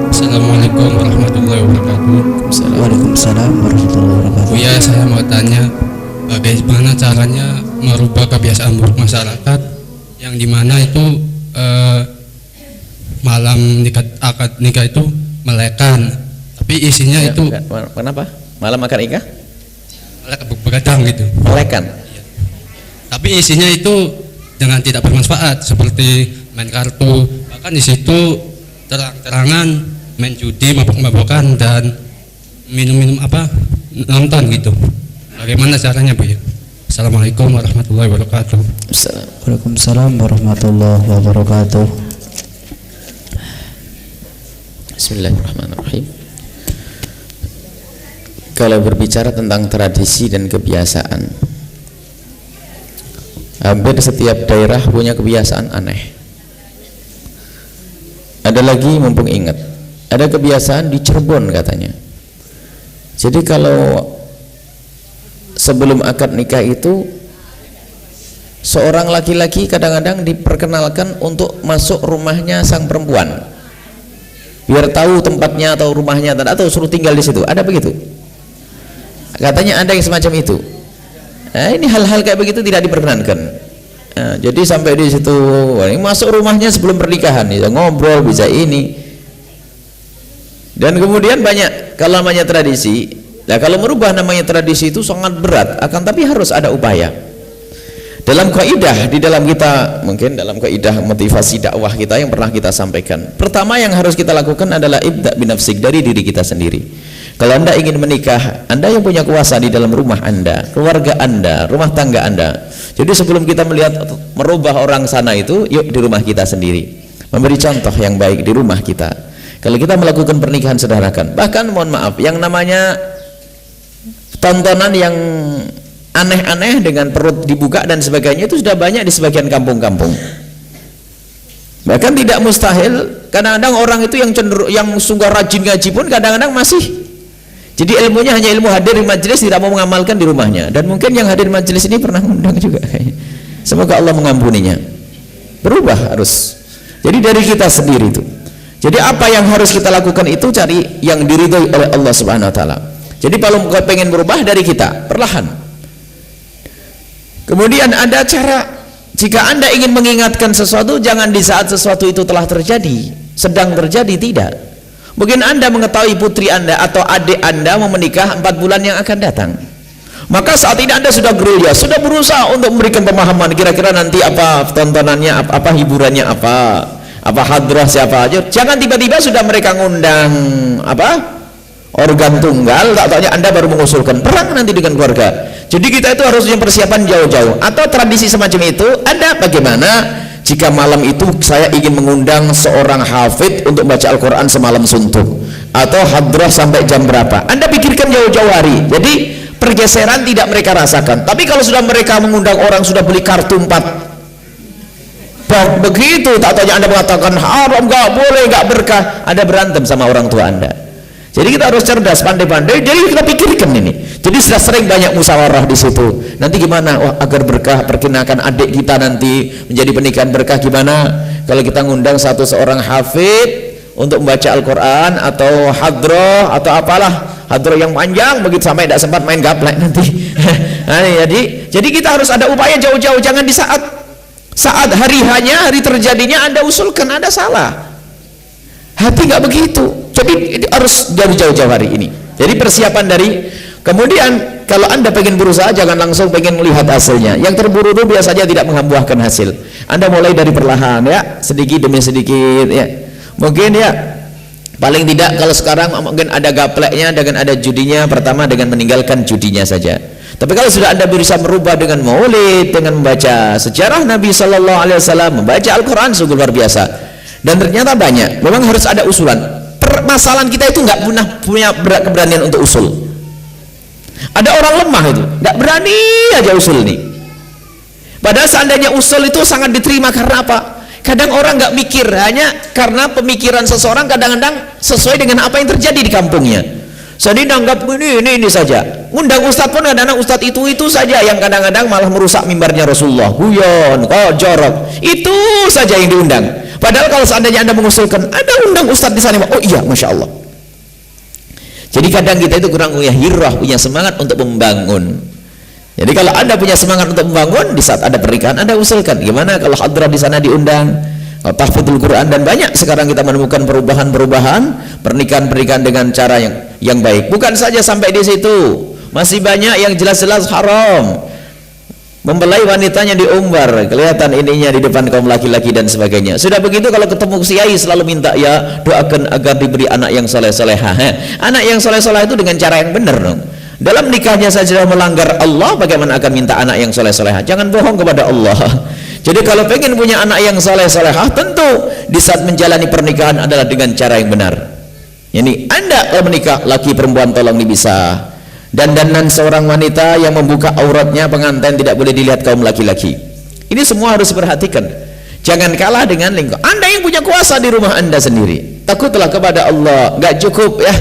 Assalamualaikum warahmatullahi wabarakatuh. Waalaikumsalam warahmatullahi wabarakatuh. Ya, saya mau tanya bagaimana caranya merubah kebiasaan buruk masyarakat yang dimana itu malam akad nikah itu melekan, tapi isinya ya, itu kenapa? Malam akad nikah? Begadang gitu. Melekan. Tapi isinya itu dengan tidak bermanfaat seperti main kartu, bahkan di situ terang-terangan main judi, mabok-mabokan dan minum-minum nonton gitu. Bagaimana caranya, Bu? Assalamualaikum warahmatullahi wabarakatuh. Waalaikumsalam warahmatullahi wabarakatuh. Bismillahirrahmanirrahim. Kalau berbicara tentang tradisi dan kebiasaan, hampir setiap daerah punya kebiasaan aneh. Ada lagi, mumpung ingat, ada kebiasaan di Cirebon katanya. Jadi kalau sebelum akad nikah itu, seorang laki-laki kadang-kadang diperkenalkan untuk masuk rumahnya sang perempuan, biar tahu tempatnya atau rumahnya, atau suruh tinggal di situ. Ada begitu? Katanya ada yang semacam itu. Nah, ini hal-hal kayak begitu tidak diperkenankan. Nah, jadi sampai di situ, ini masuk rumahnya sebelum pernikahan, bisa ngobrol, bisa ini. Dan kemudian banyak kalau namanya tradisi. Nah, kalau merubah namanya tradisi itu sangat berat, akan tapi harus ada upaya. Dalam kaidah di dalam kita, mungkin dalam kaidah motivasi dakwah kita yang pernah kita sampaikan, pertama yang harus kita lakukan adalah ibda binafsik, dari diri kita sendiri. Kalau Anda ingin menikah, Anda yang punya kuasa di dalam rumah Anda, keluarga Anda, rumah tangga Anda. Jadi sebelum kita melihat merubah orang sana itu, yuk di rumah kita sendiri, memberi contoh yang baik di rumah kita. Kalau kita melakukan pernikahan sederhanakan, bahkan mohon maaf, yang namanya tontonan yang aneh-aneh dengan perut dibuka dan sebagainya itu sudah banyak di sebagian kampung-kampung. Bahkan tidak mustahil, kadang-kadang orang itu yang cenderung, yang sungguh rajin ngaji pun kadang-kadang masih, jadi ilmunya hanya ilmu hadir di majelis, tidak mau mengamalkan di rumahnya. Dan mungkin yang hadir di majelis ini pernah mengundang juga kayaknya. Semoga Allah mengampuninya. Berubah harus. Jadi dari kita sendiri itu. Jadi apa yang harus kita lakukan itu cari yang diridhoi oleh Allah Subhanahu wa taala. Jadi kalau pengen berubah dari kita, perlahan. Kemudian ada cara, jika Anda ingin mengingatkan sesuatu, jangan di saat sesuatu itu telah terjadi, sedang terjadi, tidak. Mungkin Anda mengetahui putri Anda atau adik Anda mau menikah 4 bulan yang akan datang. Maka saat ini Anda sudah gerilya, sudah berusaha untuk memberikan pemahaman, kira-kira nanti apa tontonannya, apa hiburannya, apa hadrah siapa aja. Jangan tiba-tiba sudah mereka ngundang organ tunggal, tak taunya Anda baru mengusulkan perang nanti dengan keluarga. Jadi kita itu harusnya persiapan jauh-jauh. Atau tradisi semacam itu ada, bagaimana jika malam itu saya ingin mengundang seorang hafid untuk baca Al-Quran semalam suntuk, atau hadrah sampai jam berapa. Anda pikirkan jauh-jauh hari. Jadi pergeseran tidak mereka rasakan. Tapi kalau sudah mereka mengundang orang, sudah beli kartu 4 begitu, tak tanya Anda mengatakan haram, nggak boleh, nggak berkah, Anda berantem sama orang tua Anda. Jadi kita harus cerdas, pandai-pandai. Jadi kita pikirkan ini. Jadi sudah sering banyak musyawarah di situ. Nanti gimana? Wah, agar berkah, perkenalkan adik kita nanti menjadi pernikahan berkah, gimana? Kalau kita ngundang seorang hafid untuk membaca Al-Quran atau hadroh atau apalah, hadroh yang panjang begitu sampai tidak sempat main gaplek nanti. Nah, jadi kita harus ada upaya jauh-jauh. Jangan di saat hari hanya, hari terjadinya Anda usulkan, Anda salah. Hati nggak begitu. Jadi harus dari jauh-jauh hari ini. Jadi persiapan dari. Kemudian kalau Anda pengen berusaha, jangan langsung pengen melihat hasilnya. Yang terburu-buru biasanya tidak membuahkan hasil. Anda mulai dari perlahan, ya, sedikit demi sedikit, ya. Mungkin ya, paling tidak kalau sekarang mungkin ada gapleknya dengan ada judinya. Pertama dengan meninggalkan judinya saja. Tapi kalau sudah Anda bisa merubah dengan maulid, dengan membaca sejarah Nabi Sallallahu Alaihi Wasallam, membaca Al-Quran, sungguh luar biasa. Dan ternyata banyak. Memang harus ada usulan. Permasalahan kita itu nggak punya keberanian untuk usul. Ada orang lemah itu, nggak berani aja usul ini. Padahal seandainya usul itu sangat diterima, karena apa? Kadang orang nggak mikir, hanya karena pemikiran seseorang kadang-kadang sesuai dengan apa yang terjadi di kampungnya. Jadi nanggap ini saja. Undang ustadz pun kadang-kadang ustadz itu saja yang kadang-kadang malah merusak mimbarnya Rasulullah. Guyon, kok jorok. Itu saja yang diundang. Padahal kalau seandainya Anda mengusulkan, Anda undang ustadz di sana, oh iya, Masya Allah. Jadi kadang kita itu kurang punya hirah, punya semangat untuk membangun. Jadi kalau Anda punya semangat untuk membangun, di saat ada pernikahan Anda usulkan. Gimana kalau hadrah di sana diundang, tahfidzul Quran, dan banyak sekarang kita menemukan perubahan-perubahan pernikahan-pernikahan dengan cara yang baik. Bukan saja sampai di situ, masih banyak yang jelas-jelas haram. Mempelai wanitanya diumbar, kelihatan ininya di depan kaum laki-laki dan sebagainya. Sudah begitu kalau ketemu kiai selalu minta, ya doakan agar diberi anak yang soleh-solehah. Anak yang soleh-soleh itu dengan cara yang benar dong. Dalam nikahnya saja melanggar Allah, bagaimana akan minta anak yang soleh-solehah? Jangan bohong kepada Allah. Jadi kalau pengen punya anak yang soleh-solehah, tentu di saat menjalani pernikahan adalah dengan cara yang benar. Ini Anda kalau menikah, laki perempuan tolong dipisah. Dandanan seorang wanita yang membuka auratnya pengantin tidak boleh dilihat kaum laki-laki. Ini semua harus diperhatikan. Jangan kalah dengan lingkup. Anda yang punya kuasa di rumah Anda sendiri. Takutlah kepada Allah. Gak cukup ya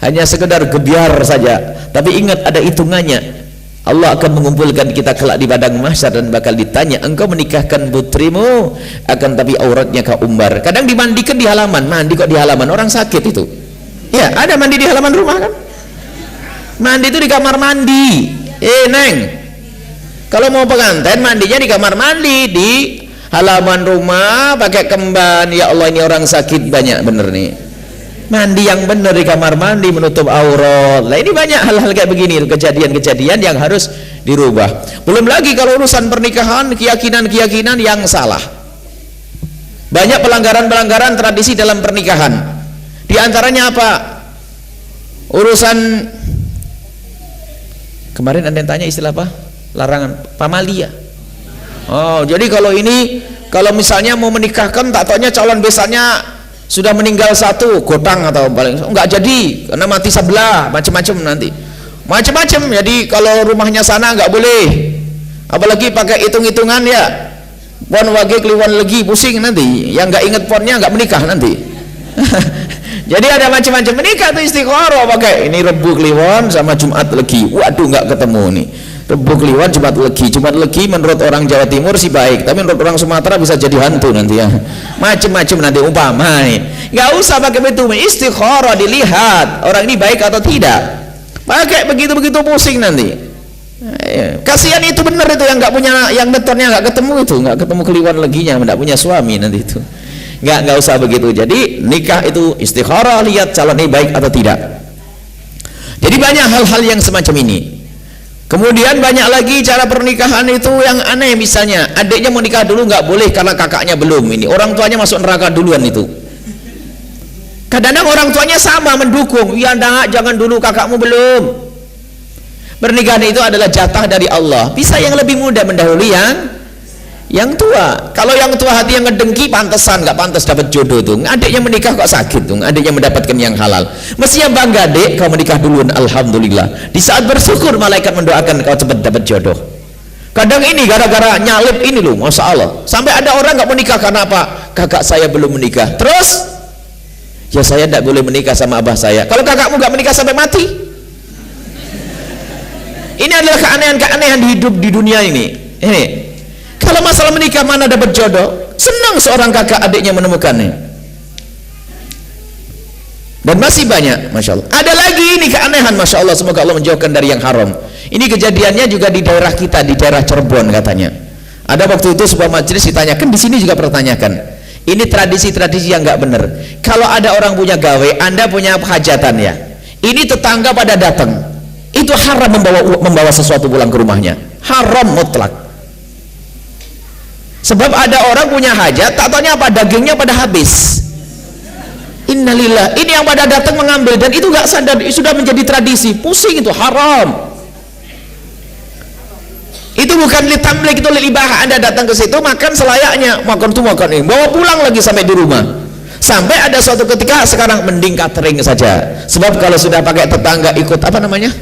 hanya sekedar gebiar saja, tapi ingat ada hitungannya. Allah akan mengumpulkan kita kelak di padang mahsyar dan bakal ditanya, engkau menikahkan putrimu, akan tapi auratnya kau umbar. Kadang dimandikan di halaman. Mandi kok di halaman? Orang sakit itu. Ya, ada mandi di halaman rumah kan? Mandi itu di kamar mandi. Neng, kalau mau pengantin mandinya di kamar mandi, di halaman rumah pakai kemban. Ya Allah, ini orang sakit banyak bener nih. Mandi yang benar di kamar mandi, menutup aurat. Nah, ini banyak hal-hal kayak begini, kejadian-kejadian yang harus dirubah. Belum lagi kalau urusan pernikahan, keyakinan-keyakinan yang salah. Banyak pelanggaran-pelanggaran tradisi dalam pernikahan. Di antaranya apa? Urusan kemarin ada yang tanya istilah apa? Larangan pamalia. Oh, jadi kalau ini, kalau misalnya mau menikahkan, tak taunya calon besannya sudah meninggal satu, gotang atau paling enggak jadi karena mati sebelah, macam-macam nanti. Macam-macam. Jadi kalau rumahnya sana enggak boleh. Apalagi pakai hitung-hitungan ya. Pon wage kliwon legi, pusing nanti. Yang enggak ingat ponnya enggak menikah nanti. Jadi ada macam-macam menikah itu istikharah pakai ini Rebu Kliwon sama Jumat Legi. Waduh, enggak ketemu nih. Rebu Kliwon, Jumat Legi. Jumat Legi menurut orang Jawa Timur sih baik, tapi menurut orang Sumatera bisa jadi hantu nanti ya. Macam-macam nanti umpama nih. Enggak usah pakai begitu, istikharah dilihat orang ini baik atau tidak. Pakai begitu-begitu pusing nanti. Kasihan itu benar itu yang enggak punya, yang betonnya enggak ketemu itu, enggak ketemu Kliwon Leginya, enggak punya suami nanti itu. Enggak usah begitu. Jadi nikah itu istikharah, lihat calon ini baik atau tidak. Jadi banyak hal-hal yang semacam ini. Kemudian banyak lagi cara pernikahan itu yang aneh. Misalnya adiknya mau nikah dulu nggak boleh karena kakaknya belum. Ini orang tuanya masuk neraka duluan itu. Kadang-kadang orang tuanya sama mendukung. Ya jangan dulu, kakakmu belum. Pernikahan itu adalah jatah dari Allah. Bisa yang lebih muda mendahului yang tua. Kalau yang tua hati yang ngedengki, pantesan nggak pantas dapat jodoh tuh. Adiknya menikah kok sakit tuh, adiknya mendapatkan yang halal. Mestinya bangga, dek, kau menikah duluan, alhamdulillah. Di saat bersyukur malaikat mendoakan kau cepat dapat jodoh. Kadang ini gara-gara nyalip ini loh, masya Allah. Sampai ada orang nggak menikah karena apa? Kakak saya belum menikah. Terus, ya saya tidak boleh menikah sama abah saya. Kalau kakakmu nggak menikah sampai mati, ini adalah keanehan-keanehan di hidup di dunia ini. Ini. Kalau masalah menikah mana dapat jodoh, senang seorang kakak adiknya menemukannya. Dan masih banyak, masya Allah. Ada lagi ini keanehan, masya Allah. Semoga Allah menjauhkan dari yang haram. Ini kejadiannya juga di daerah kita, di daerah Cirebon katanya. Ada waktu itu sebuah majelis ditanyakan, di sini juga pertanyakan. Ini tradisi-tradisi yang nggak benar. Kalau ada orang punya gawe, Anda punya hajatan ya. Ini tetangga pada datang, itu haram membawa sesuatu pulang ke rumahnya. Haram mutlak. Sebab ada orang punya hajat, tak tanya apa, dagingnya pada habis. Innalillah, ini yang pada datang mengambil, dan itu gak sadar, sudah menjadi tradisi. Pusing, itu haram. Itu bukan litamlik, itu libah. Anda datang ke situ makan selayaknya, makan tuh makan ini, bawa pulang lagi sampai di rumah. Sampai ada suatu ketika sekarang mending catering saja. Sebab kalau sudah pakai tetangga ikut apa namanya?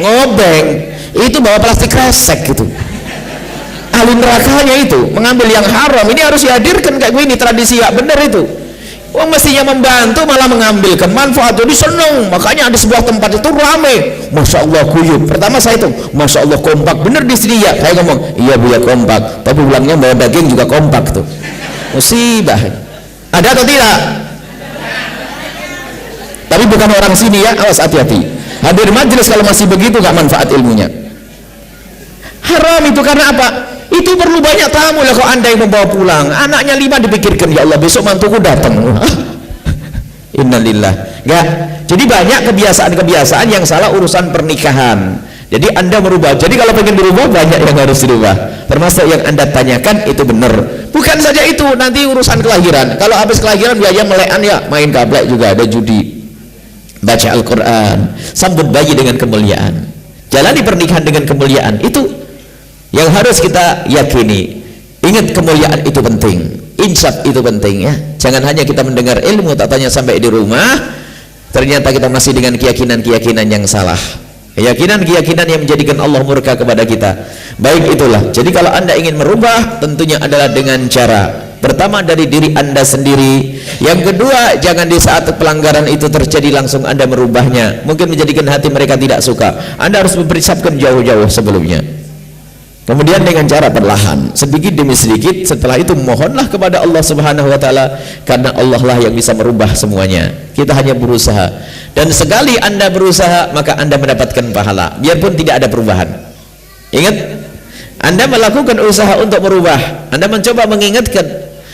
Ngobeng, itu bawa plastik kresek gitu. Ahli nerakanya itu mengambil yang haram. Ini harus dihadirkan kayak gini, tradisi ya benar itu. Wong mestinya membantu malah mengambilkan manfaat. Jadi seneng, makanya di sebuah tempat itu rame, masya Allah kuyup. Pertama saya itu, masya Allah kompak bener di sini ya. Saya ngomong, iya bu ya kompak, tapi pulangnya bawa daging juga kompak tuh. musibah. Ada atau tidak? Tapi bukan orang sini ya, awas hati-hati. Hadir majelis kalau masih begitu gak manfaat ilmunya. Haram itu karena apa? Itu perlu banyak tamu lah kalau anda yang membawa pulang. Anaknya 5 dipikirkan, ya Allah besok mantuku datang. Innalillah. Enggak. Jadi banyak kebiasaan-kebiasaan yang salah urusan pernikahan. Jadi anda merubah. Jadi kalau pengen berubah banyak yang harus dirubah. Termasuk yang anda tanyakan itu benar. Bukan saja itu, nanti urusan kelahiran. Kalau habis kelahiran biaya melekan ya, main gablek juga, ada judi. Baca Al-Quran, sambut bayi dengan kemuliaan, jalani pernikahan dengan kemuliaan. Itu yang harus kita yakini. Ingat kemuliaan itu penting, insaf itu penting ya. Jangan hanya kita mendengar ilmu tatanya sampai di rumah, ternyata kita masih dengan keyakinan-keyakinan yang salah, keyakinan-keyakinan yang menjadikan Allah murka kepada kita. Baik itulah. Jadi kalau anda ingin merubah, tentunya adalah dengan cara pertama dari diri anda sendiri. Yang kedua, jangan di saat pelanggaran itu terjadi langsung anda merubahnya, mungkin menjadikan hati mereka tidak suka. Anda harus mempersiapkan jauh-jauh sebelumnya. Kemudian dengan cara perlahan, sedikit demi sedikit. Setelah itu mohonlah kepada Allah Subhanahu wa taala, karena Allah lah yang bisa merubah semuanya. Kita hanya berusaha, dan sekali anda berusaha maka anda mendapatkan pahala biarpun tidak ada perubahan. Ingat, anda melakukan usaha untuk merubah, anda mencoba mengingatkan,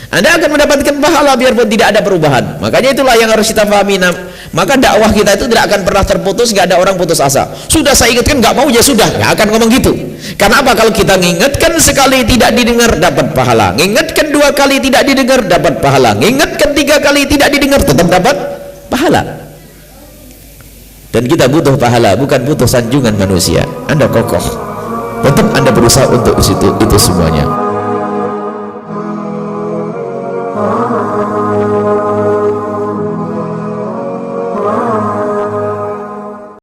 anda akan mendapatkan pahala biarpun tidak ada perubahan. Makanya itulah yang harus kita pahami. Maka dakwah kita itu tidak akan pernah terputus, nggak ada orang putus asa. Sudah saya ingatkan nggak mau, ya sudah, nggak akan ngomong gitu. Karena apa? Kalau kita ngingatkan sekali tidak didengar, dapat pahala. Ngingatkan 2 kali tidak didengar, dapat pahala. Ngingatkan 3 kali tidak didengar, tetap dapat pahala. Dan kita butuh pahala, bukan butuh sanjungan manusia. Anda kokoh, tetap anda berusaha untuk itu semuanya.